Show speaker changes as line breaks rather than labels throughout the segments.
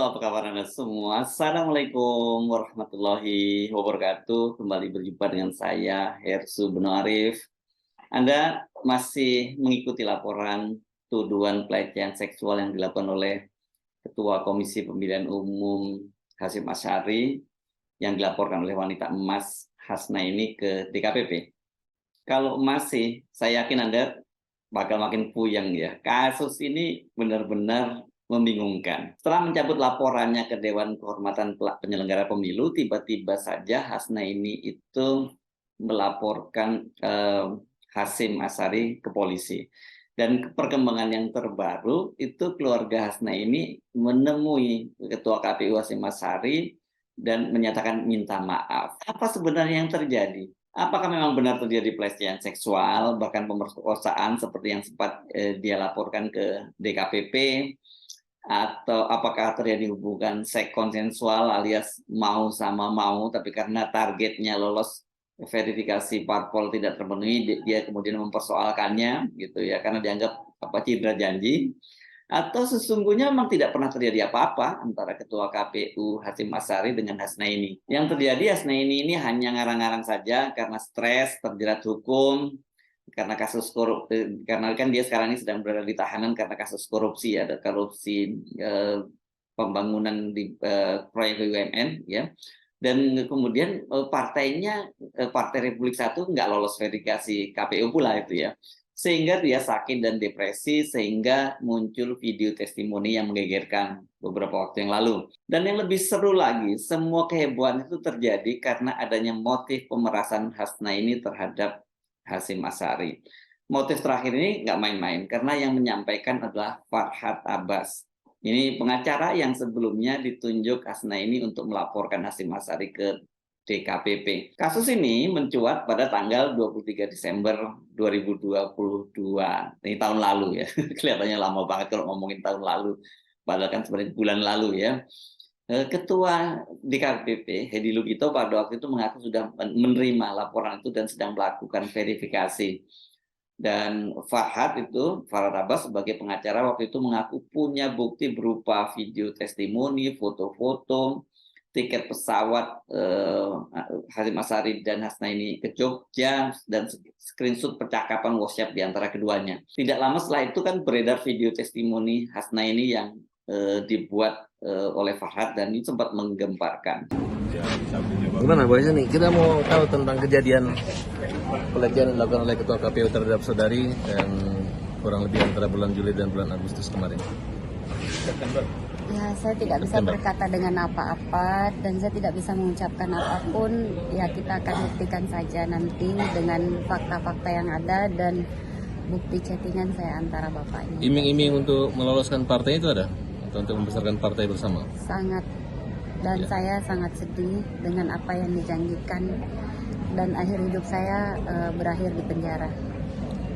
apa kabar Anda semua? Assalamualaikum warahmatullahi wabarakatuh. Kembali berjumpa dengan saya, Hersu Beno Arif. Anda masih mengikuti laporan tuduhan pelecehan seksual yang dilakukan oleh Ketua Komisi Pemilihan Umum Hasyim Asyari yang dilaporkan oleh wanita emas Hasnaini ke DKPP. Kalau masih, saya yakin Anda bakal makin puyeng ya. Kasus ini benar-benar membingungkan. Setelah mencabut laporannya ke Dewan Kehormatan Penyelenggara Pemilu, tiba-tiba saja Hasnaini itu melaporkan Hasyim Asyari ke polisi. Dan perkembangan yang terbaru itu keluarga Hasnaini menemui Ketua KPU Hasyim Asyari dan menyatakan minta maaf. Apa sebenarnya yang terjadi? Apakah memang benar terjadi pelecehan seksual, bahkan pemerkosaan seperti yang sempat dia laporkan ke DKPP, atau apakah terjadi hubungan seks konsensual alias mau sama mau, tapi karena targetnya lolos verifikasi parpol tidak terpenuhi, dia kemudian mempersoalkannya, gitu ya, karena dianggap cedera janji. Atau sesungguhnya memang tidak pernah terjadi apa-apa antara Ketua KPU Hasyim Asyari dengan Hasnaini. Yang terjadi Hasnaini ini hanya ngarang-ngarang saja karena stres, terjerat hukum, karena kasus korupsi, karena kan dia sekarang ini sedang berada di tahanan karena kasus korupsi, ada korupsi pembangunan di proyek BUMN, ya. Dan kemudian partainya, Partai Republik Satu nggak lolos verifikasi KPU pula itu ya. Sehingga dia sakit dan depresi, sehingga muncul video testimoni yang menggegerkan beberapa waktu yang lalu. Dan yang lebih seru lagi, semua kehebohan itu terjadi karena adanya motif pemerasan Hasnaini terhadap Hasyim Asyari. Motif terakhir ini nggak main-main, karena yang menyampaikan adalah Farhad Abbas. Ini pengacara yang sebelumnya ditunjuk Hasnaini untuk melaporkan Hasyim Asyari ke DKPP. Kasus ini mencuat pada tanggal 23 Desember 2022. Ini tahun lalu ya. Kelihatannya lama banget kalau ngomongin tahun lalu. Padahal kan sebenarnya bulan lalu ya. Ketua DKPP, Hedi Lugito, pada waktu itu mengaku sudah menerima laporan itu dan sedang melakukan verifikasi. Dan Farhad Abbas sebagai pengacara waktu itu mengaku punya bukti berupa video testimoni, foto-foto, tiket pesawat Hasyim Asyari dan Hasnaini ke Jogja, dan screenshot percakapan WhatsApp di antara keduanya. Tidak lama setelah itu kan beredar video testimoni Hasnaini yang dibuat oleh Farhad, dan ini sempat menggemparkan.
Gimana Bu Aisyah nih? Kita mau tahu tentang kejadian pelecehan yang dilakukan oleh Ketua KPU terhadap saudari dan kurang lebih antara bulan Juli dan bulan Agustus kemarin.
Ya, saya tidak bisa berkata dengan apa-apa dan saya tidak bisa mengucapkan apapun. Ya, kita akan buktikan saja nanti dengan fakta-fakta yang ada dan bukti chattingan saya antara bapak ini.
Iming-iming untuk meloloskan partai itu ada? Atau untuk membesarkan partai bersama?
Sangat. Dan
Ya.
saya sangat sedih dengan apa yang dijanjikan dan akhir hidup saya berakhir di penjara.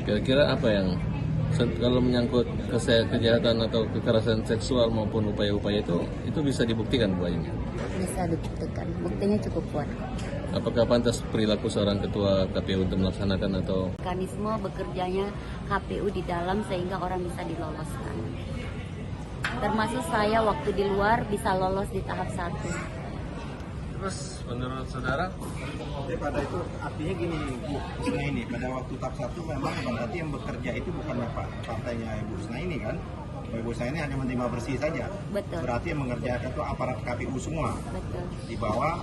Kira-kira apa yang kalau menyangkut kejahatan atau kekerasan seksual maupun upaya-upaya itu bisa dibuktikan Bu Aisyah?
Bisa dibuktikan, buktinya cukup kuat.
Apakah pantas perilaku seorang ketua KPU untuk melaksanakan atau
Mekanisme bekerjanya KPU di dalam sehingga orang bisa diloloskan. Termasuk saya waktu di luar bisa lolos di tahap 1.
terus menurut saudara?
Pada itu artinya gini Bu Hasnaini, pada waktu tahap 1 memang berarti yang bekerja itu bukan partainya Ibu Hasnaini kan? Ibu Hasnaini hanya menerima bersih saja.
Betul.
Berarti yang mengerjakan itu aparat KPU semua.
Betul.
Di bawah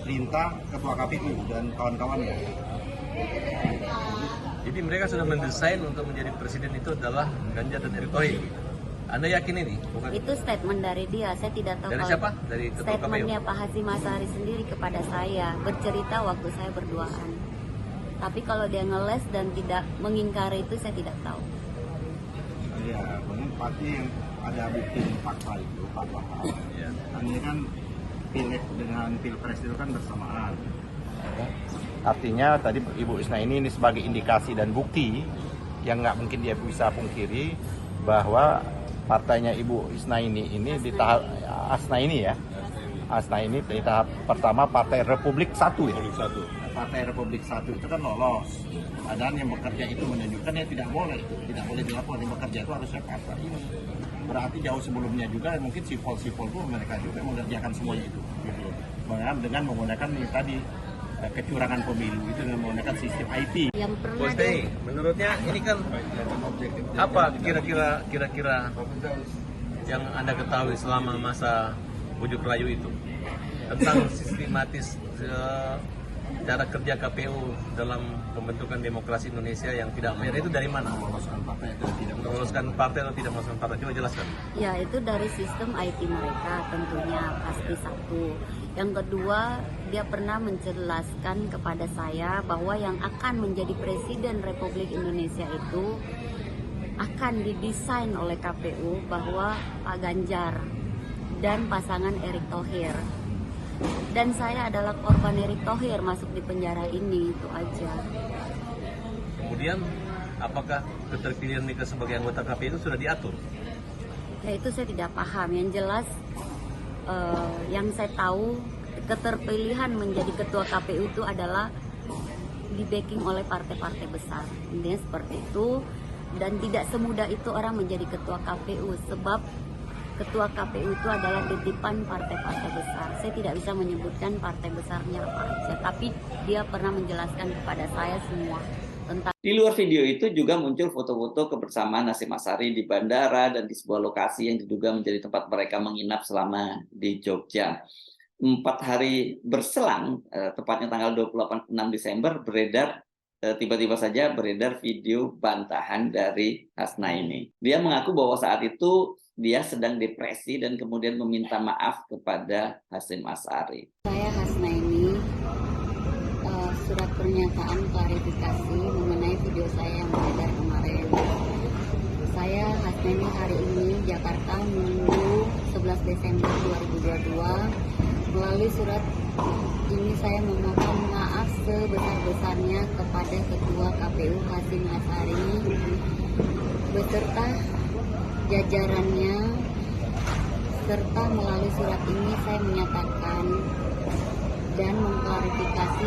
perintah Ketua KPU dan kawan-kawannya.
Jadi mereka sudah mendesain untuk menjadi presiden itu adalah Ganjar dan Erick Thohir. Anda yakin ini? Bukan?
Itu statement dari dia, saya tidak tahu.
Dari
kalau
siapa? Dari Ketua KPU?
Statementnya Pak Hasyim Asyari sendiri kepada saya, bercerita waktu saya berduaan. Tapi kalau dia ngeles dan tidak mengingkari itu, saya tidak tahu.
Ya, pasti yang ada bukti fakta itu, fakta.
Ya.
Ini kan pileg dengan pilpres itu kan bersamaan. Artinya tadi Ibu Hasnaini ini sebagai indikasi dan bukti yang nggak mungkin dia bisa pungkiri bahwa partainya Ibu Hasnaini ini di tahap Hasnaini ya. Hasnaini di tahap pertama Partai Republik Satu ya. Partai Republik Satu itu kan lolos. Padahal yang bekerja itu menunjukkan ya tidak boleh dilaporkan. Yang bekerja itu harusnya partai ini. Berarti jauh sebelumnya juga mungkin sipol-sipol itu mereka juga mengerjakan semuanya itu. Gitu. Dengan menggunakan ini tadi kecurangan pemilu itu dengan menggunakan sistem IT.
Yang pernah
Bos Teh, menurutnya ini kan apa kira-kira yang Anda ketahui selama masa ujuk rayu itu tentang sistematis cara kerja KPU dalam pembentukan demokrasi Indonesia yang tidak fair itu dari mana? Meloloskan partai atau tidak meloloskan partai? Coba jelaskan.
Ya, itu dari sistem IT mereka tentunya pasti satu. Yang kedua, dia pernah menjelaskan kepada saya bahwa yang akan menjadi Presiden Republik Indonesia itu akan didesain oleh KPU bahwa Pak Ganjar dan pasangan Erick Thohir. Dan saya adalah korban Erick Thohir masuk di penjara ini, itu aja.
Kemudian, apakah keterpilihan mereka sebagai anggota KPU itu sudah diatur?
Ya, itu saya tidak paham. Yang jelas, yang saya tahu, keterpilihan menjadi ketua KPU itu adalah di backing oleh partai-partai besar. Intinya seperti itu. Dan tidak semudah itu orang menjadi ketua KPU, sebab ketua KPU itu adalah titipan partai-partai besar. Saya tidak bisa menyebutkan partai besarnya apa aja, tapi dia pernah menjelaskan kepada saya semua tentang.
Di luar video itu juga muncul foto-foto kebersamaan Hasyim Asy'ari di bandara dan di sebuah lokasi yang diduga menjadi tempat mereka menginap selama di Jogja. 4 hari berselang, tepatnya tanggal 28 Desember, tiba-tiba saja beredar video bantahan dari Hasnaini. Dia mengaku bahwa saat itu dia sedang depresi dan kemudian meminta maaf kepada Hasyim Asy'ari.
Saya Hasnaini, surat pernyataan klarifikasi mengenai video saya yang beredar kemarin. Saya Hasnaini hari ini Jakarta Minggu 11 Desember 2022. Melalui surat ini saya memohon maaf sebesar-besarnya kepada Ketua KPU Hasyim Asy'ari beserta jajarannya, serta melalui surat ini saya menyatakan dan mengklarifikasi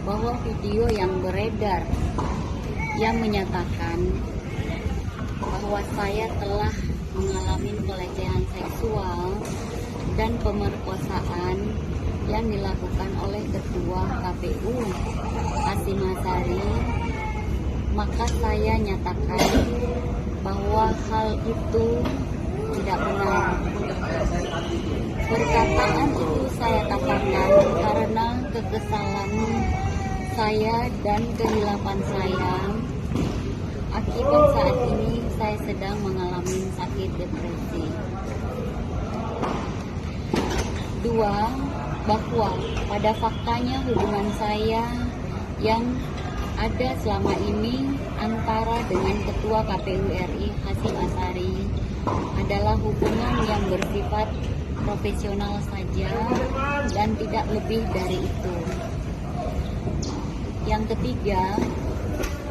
bahwa video yang beredar yang menyatakan bahwa saya telah mengalami pelecehan seksual dan pemerkosaan yang dilakukan oleh Ketua KPU Hasyim Asy'ari, maka saya nyatakan bahwa hal itu tidak benar. Perkataan itu saya katakan karena kekesalan saya dan kehilapan saya. Akibat saat ini saya sedang mengalami sakit depresi. 2. Bahwa pada faktanya hubungan saya yang ada selama ini antara dengan Ketua KPU RI Hasyim Asy'ari adalah hubungan yang bersifat profesional saja dan tidak lebih dari itu. Yang ketiga,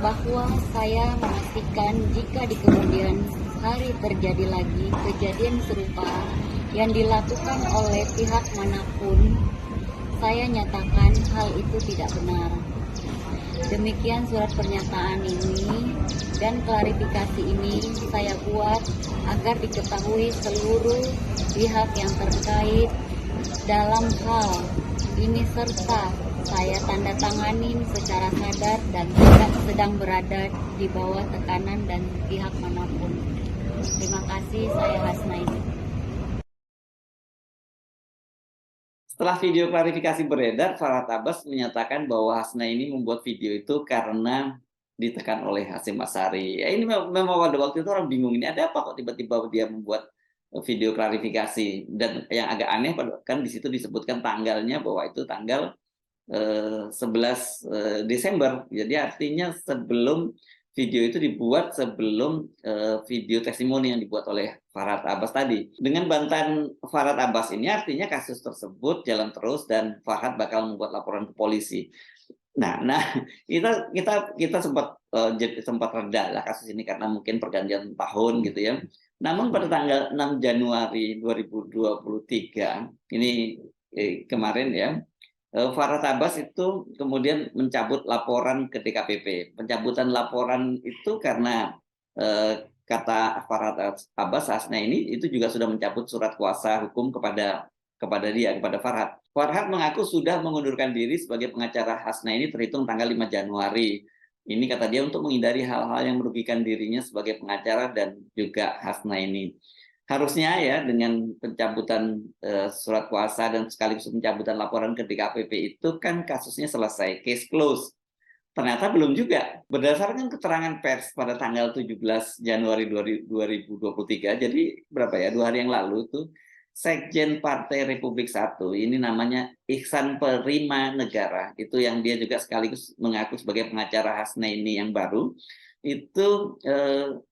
bahwa saya memastikan jika di kemudian hari terjadi lagi kejadian serupa yang dilakukan oleh pihak manapun, saya nyatakan hal itu tidak benar. Demikian surat pernyataan ini dan klarifikasi ini saya buat agar diketahui seluruh pihak yang terkait dalam hal ini, serta saya tanda tanganin secara sadar dan tidak sedang berada di bawah tekanan dan pihak manapun. Terima kasih, saya Hasnaini.
Setelah video klarifikasi beredar, Farhad Abbas menyatakan bahwa Hasnaini membuat video itu karena ditekan oleh Hasyim Asy'ari. Ya, ini memang pada waktu itu orang bingung, ini ada apa kok tiba-tiba dia membuat video klarifikasi. Dan yang agak aneh kan di situ disebutkan tanggalnya bahwa itu tanggal 11 Desember. Jadi artinya sebelum video itu dibuat, sebelum video testimoni yang dibuat oleh Farhad Abbas tadi. Dengan bantahan Farhad Abbas ini artinya kasus tersebut jalan terus dan Farhad bakal membuat laporan ke polisi. Nah kita sempat reda lah kasus ini karena mungkin pergantian tahun gitu ya. Namun pada tanggal 6 Januari 2023 ini kemarin ya, Farhad Abbas itu kemudian mencabut laporan ke DKPP. Pencabutan laporan itu karena kata Farhad Abbas Hasna ini itu juga sudah mencabut surat kuasa hukum kepada kepada Farhad. Farhad mengaku sudah mengundurkan diri sebagai pengacara Hasna ini terhitung tanggal 5 Januari. Ini kata dia untuk menghindari hal-hal yang merugikan dirinya sebagai pengacara dan juga Hasna ini. Harusnya ya dengan pencabutan surat kuasa dan sekaligus pencabutan laporan ke DKPP itu kan kasusnya selesai, case close. Ternyata belum juga. Berdasarkan keterangan pers pada tanggal 17 Januari 2023, jadi berapa ya, 2 hari yang lalu itu, Sekjen Partai Republik Satu, ini namanya Ihsan Prima Negara, itu yang dia juga sekaligus mengaku sebagai pengacara Hasna ini yang baru, itu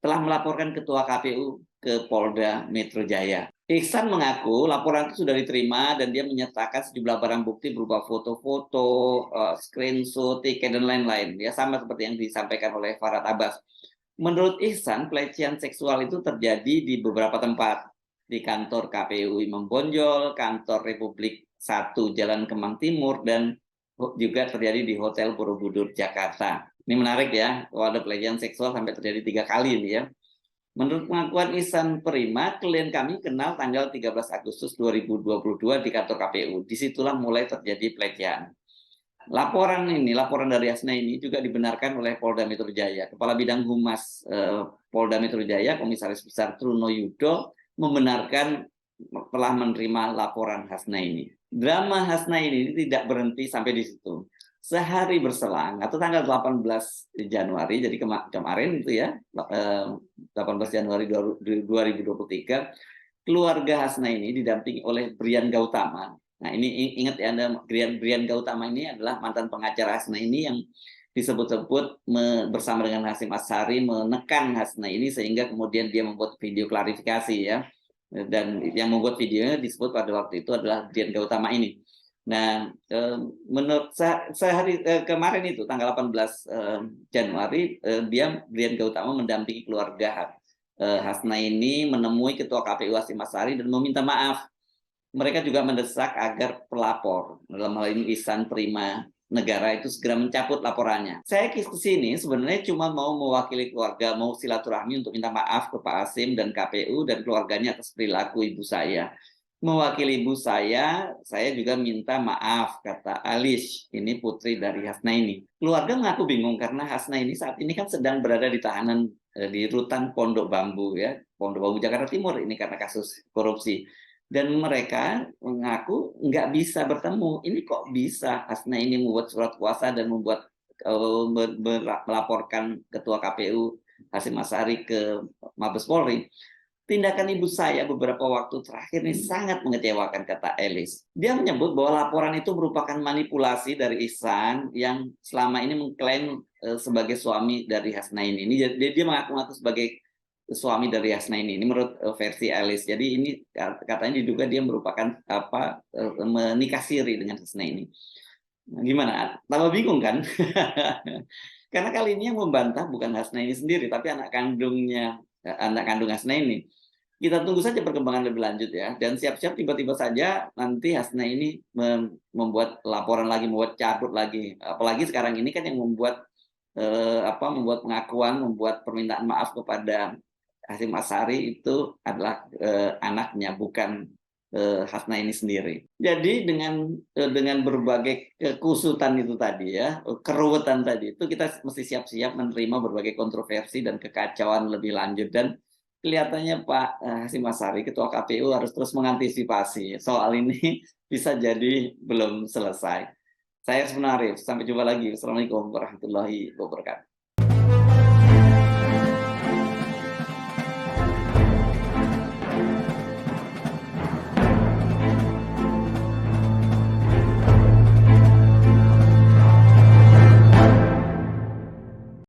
telah melaporkan Ketua KPU ke Polda Metro Jaya. Ihsan mengaku laporan itu sudah diterima dan dia menyertakan sejumlah barang bukti berupa foto-foto, screenshot, tiket, dan lain-lain. Ya, sama seperti yang disampaikan oleh Farhad Abbas. Menurut Ihsan, pelecehan seksual itu terjadi di beberapa tempat. Di kantor KPU Imam Bonjol, kantor Republik 1 Jalan Kemang Timur, dan juga terjadi di Hotel Borobudur, Jakarta. Ini menarik ya, kalau ada pelecehan seksual sampai terjadi 3 kali ini ya. Menurut pengakuan Ihsan Prima, klien kami kenal tanggal 13 Agustus 2022 di kantor KPU. Disitulah mulai terjadi pelecehan. Laporan dari Hasna ini juga dibenarkan oleh Polda Metro Jaya. Kepala Bidang Humas Polda Metro Jaya, Komisaris Besar Truno Yudo, membenarkan telah menerima laporan Hasna ini. Drama Hasna ini tidak berhenti sampai di situ. Sehari berselang atau tanggal 18 Januari, jadi kemarin itu ya, 18 Januari 2023, keluarga Hasna ini didampingi oleh Brian Gautama. Nah, ini ingat ya Anda, Brian Gautama ini adalah mantan pengacara Hasna ini yang disebut-sebut bersama dengan Hasyim Asy'ari menekan Hasna ini sehingga kemudian dia membuat video klarifikasi ya, dan yang membuat videonya disebut pada waktu itu adalah Brian Gautama ini. Nah, menurut sehari kemarin itu tanggal 18 Januari, Brian Gautama mendampingi keluarga Hasna ini menemui Ketua KPU Hasyim Asy'ari dan meminta maaf. Mereka juga mendesak agar pelapor, dalam hal ini Ihsan Prima Negara, itu segera mencabut laporannya. Saya ke sini sebenarnya cuma mau mewakili keluarga, mau silaturahmi untuk minta maaf ke Pak Hasyim dan KPU dan keluarganya atas perilaku ibu saya. Mewakili ibu saya juga minta maaf, kata Alish, ini putri dari Hasna ini. Keluarga mengaku bingung karena Hasna ini saat ini kan sedang berada di tahanan di rutan Pondok Bambu ya, Pondok Bambu Jakarta Timur ini karena kasus korupsi. Dan mereka mengaku nggak bisa bertemu. Ini kok bisa Hasna ini membuat surat kuasa dan melaporkan Ketua KPU Hasyim Asy'ari ke Mabes Polri. Tindakan ibu saya beberapa waktu terakhir ini sangat mengecewakan, kata Elis. Dia menyebut bahwa laporan itu merupakan manipulasi dari Ihsan yang selama ini mengklaim sebagai suami dari Hasna ini. Dia mengaku-ngaku sebagai suami dari Hasna ini menurut versi Elis. Jadi ini katanya diduga dia merupakan menikah siri dengan Hasna ini. Nah, gimana? Tambah bingung kan? Karena kali ini yang membantah bukan Hasna ini sendiri, tapi anak kandung Hasna ini. Kita tunggu saja perkembangan lebih lanjut ya. Dan siap-siap tiba-tiba saja nanti Hasna ini membuat laporan lagi, membuat cabut lagi. Apalagi sekarang ini kan yang membuat pengakuan, membuat permintaan maaf kepada Hasyim Asy'ari itu adalah anaknya, bukan Hasna ini sendiri. Jadi dengan berbagai kekusutan itu tadi ya, keruwetan tadi itu, kita mesti siap-siap menerima berbagai kontroversi dan kekacauan lebih lanjut. Dan kelihatannya Pak Hasyim Asy'ari, Ketua KPU, harus terus mengantisipasi soal ini bisa jadi belum selesai. Saya Arif, sampai jumpa lagi. Wassalamualaikum warahmatullahi wabarakatuh.